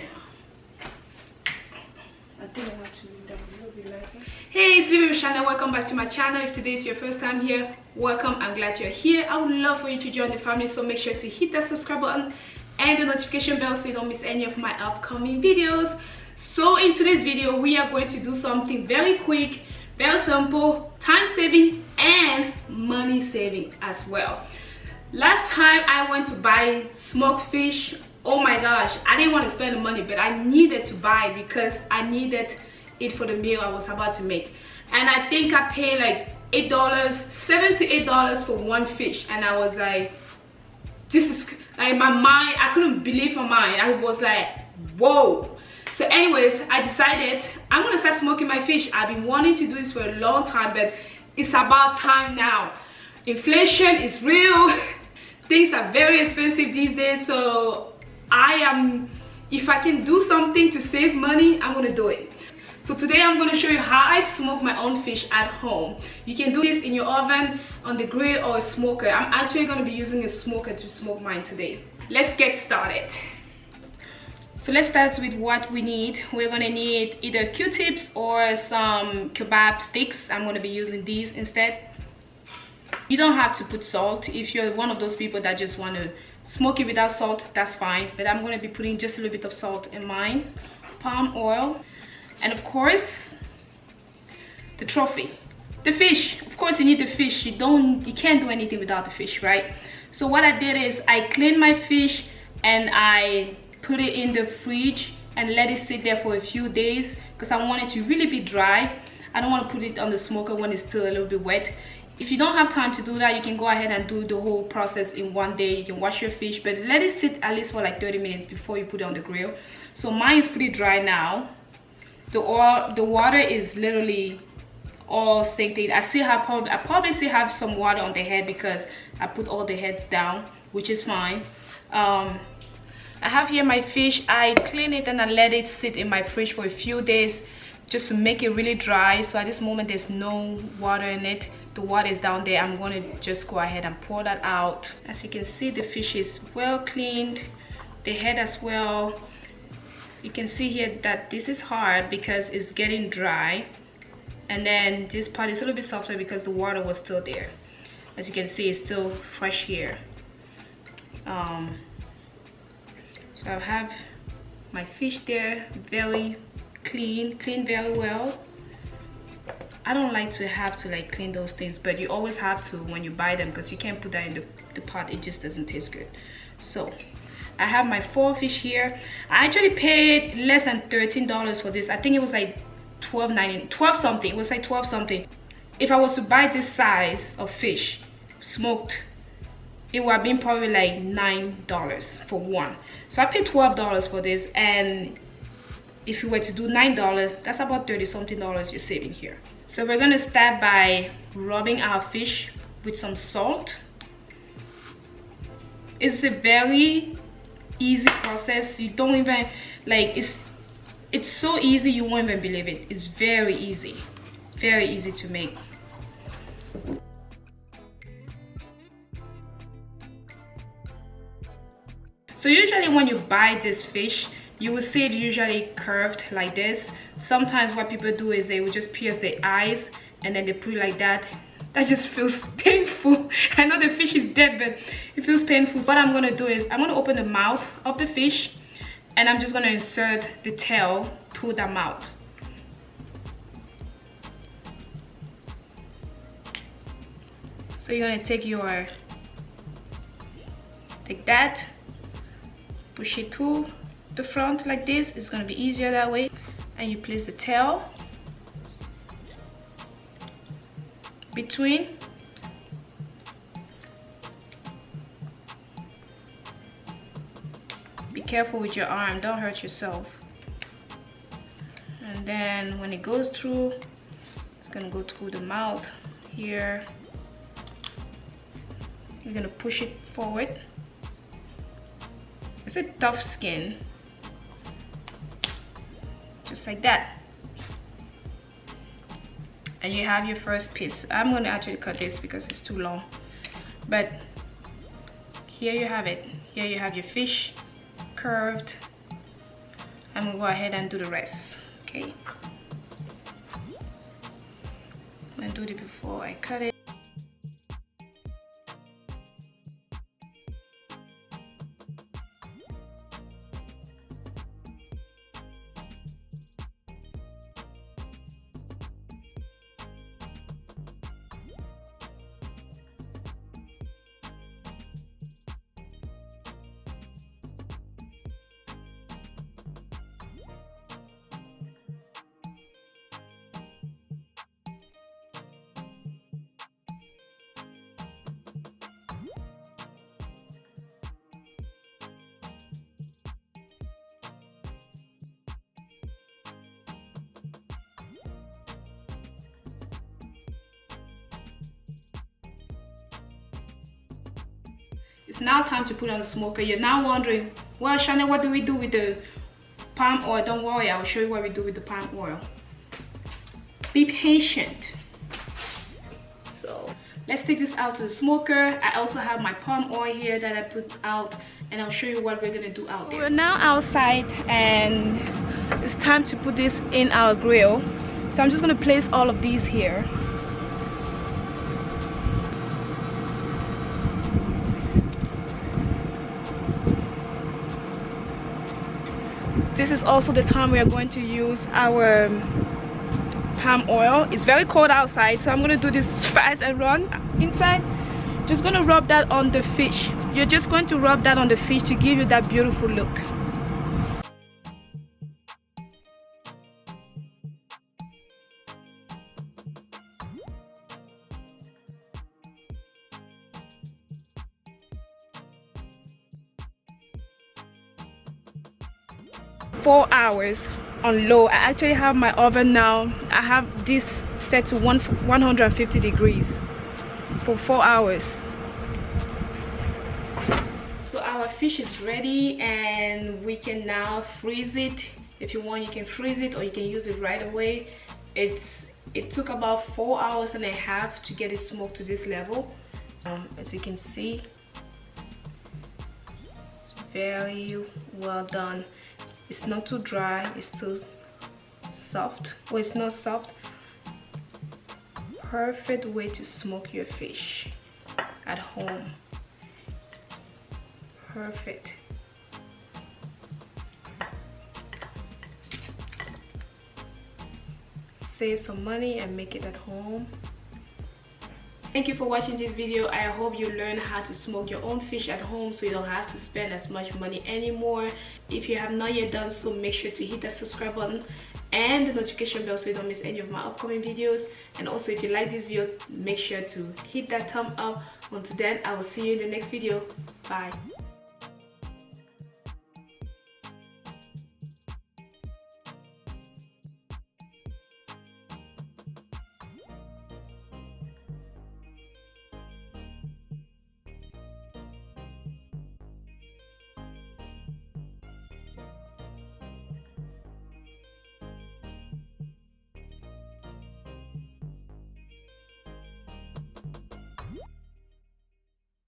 Yeah. I think I have to leave that a little bit lighter. Hey, it's Living with Shana. Welcome back to my channel. If today is your first time here, welcome. I'm glad you're here. I would love for you to join the family, so make sure to hit that subscribe button and the notification bell so you don't miss any of my upcoming videos. So in today's video, we are going to do something very quick, very simple, time saving and money saving as well. Last time I went to buy smoked fish, oh my gosh, I didn't want to spend the money, but I needed to buy because I needed it for the meal I was about to make. And I think I paid like $8, $7 to $8 for one fish, and I was like, this is like, my mind, I couldn't believe my mind. I was like, whoa. So anyways, I decided I'm gonna start smoking my fish. I've been wanting to do this for a long time, but it's about time now. Inflation is real. Things are very expensive these days, so if I can do something to save money, I'm gonna do it. So today I'm gonna show you how I smoke my own fish at home. You can do this in your oven, on the grill, or a smoker. I'm actually gonna be using a smoker to smoke mine today. Let's get started. So let's start with what we need. We're gonna need either Q-tips or some kebab sticks. I'm gonna be using these instead. You don't have to put salt. If you're one of those people that just want to smoke it without salt, that's fine, but I'm going to be putting just a little bit of salt in mine. Palm oil, and of course the trophy, the fish. Of course you need the fish. You can't do anything without the fish, right? So what I did is I cleaned my fish and I put it in the fridge and let it sit there for a few days because I want it to really be dry. I don't want to put it on the smoker when it's still a little bit wet. If you don't have time to do that, you can go ahead and do the whole process in one day. You can wash your fish, but let it sit at least for like 30 minutes before you put it on the grill. So mine is pretty dry now. The water is literally all soaked in. I probably still have some water on the head because I put all the heads down, which is fine. I have here my fish. I clean it and I let it sit in my fridge for a few days just to make it really dry. So at this moment there's no water in it. The water is down there. I'm going to just go ahead and pour that out. As you can see, the fish is well cleaned, the head as well. You can see here that this is hard because it's getting dry, and then this part is a little bit softer because the water was still there. As you can see, it's still fresh here. So I have my fish there, very clean very well. I don't like to have to like clean those things, but you always have to when you buy them because you can't put that in the pot. It just doesn't taste good. So I have my 4 fish here. I actually paid less than $13 for this. I think it was like $12 something. It was like 12 something. If I was to buy this size of fish smoked, it would have been probably like $9 for one. So I paid $12 for this, and if you were to do $9, that's about $30 something you're saving here. So we're gonna start by rubbing our fish with some salt. It's a very easy process. You don't even like, it's so easy you won't even believe it. It's very easy to make. So usually when you buy this fish, you will see it usually curved like this. Sometimes what people do is they will just pierce their eyes and then they put it like that. That just feels painful. I know the fish is dead, but it feels painful. So what I'm gonna do is I'm gonna open the mouth of the fish and I'm just gonna insert the tail through the mouth. So you're gonna take that, push it through the front like this. It's going to be easier that way, and you place the tail between. Be careful with your arm, don't hurt yourself. And then when it goes through, it's going to go through the mouth here. You're going to push it forward. It's a tough skin, just like that, and you have your first piece. I'm going to actually cut this because it's too long, but here you have it. Here you have your fish curved. I'm gonna go ahead and do the rest. Okay, I'm gonna do it before I cut it. It's now time to put on the smoker. You're now wondering, well, Shannon, what do we do with the palm oil? Don't worry, I'll show you what we do with the palm oil. Be patient. So let's take this out to the smoker. I also have my palm oil here that I put out, and I'll show you what we're gonna do out there. We're now outside and it's time to put this in our grill. So I'm just gonna place all of these here. This is also the time we are going to use our palm oil. It's very cold outside, so I'm going to do this fast and run inside. Just going to rub that on the fish. You're just going to rub that on the fish to give you that beautiful look. Four hours on low. I actually have my oven now. I have this set to 150 degrees for 4 hours. So our fish is ready and we can now freeze it. If you want, you can freeze it or you can use it right away. It took about 4 hours and a half to get it smoked to this level. As you can see, it's very well done. It's not too dry, it's still soft. Well, it's not soft. Perfect way to smoke your fish at home. Perfect. Save some money and make it at home. Thank you for watching this video. I hope you learn how to smoke your own fish at home so you don't have to spend as much money anymore. If you have not yet done so, make sure to hit that subscribe button and the notification bell so you don't miss any of my upcoming videos. And also, if you like this video, make sure to hit that thumb up. Until then, I will see you in the next video. Bye.